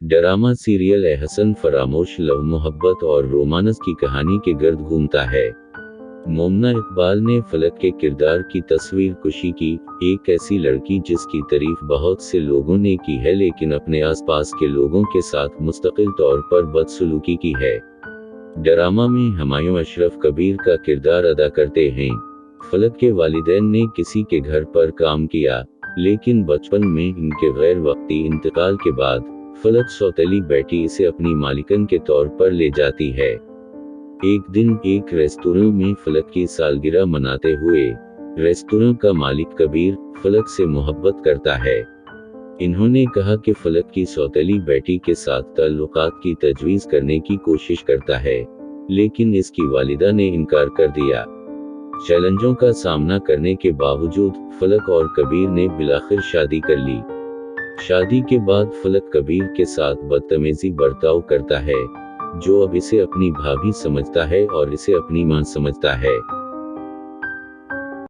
Drama serial Ehsan फरामोश love मोहब्बत और romance की कहानी के गर्द घूमता है। मोमना इकबाल ने फलक के किरदार की तस्वीर कुशी की, एक ऐसी लड़की जिसकी तारीफ बहुत से लोगों ने की है लेकिन अपने आसपास के लोगों के साथ मुस्तकिल तौर पर बदसलूकी की है। ड्रामा में हुमायूं अशरफ कबीर का किरदार अदा करते हैं। फलक के वालिदैन ने किसी के घर पर काम किया, लेकिन बचपन में इनके गैर वक्ती इंतकाल के बाद फलक सौतेली बेटी इसे अपनी मालिकन के तौर पर ले जाती है। एक दिन एक रेस्तोरेंट में फलक की सालगिरह मनाते हुए रेस्तोरेंट का मालिक कबीर फलक से मोहब्बत करता है। इन्होंने कहा कि फलक की सौतेली बेटी के साथ ताल्लुकात की तजवीज़ करने की कोशिश करता है, लेकिन इसकी वालिदा ने इनकार कर दिया। चैलेंजों का सामना करने के बावजूद फलक और कबीर ने बिलाखिर शादी कर ली। शादी के बाद फलक कबीर के साथ बदतमीजी बर्ताव करता है, जो अब इसे अपनी भाभी समझता है और इसे अपनी मां समझता है।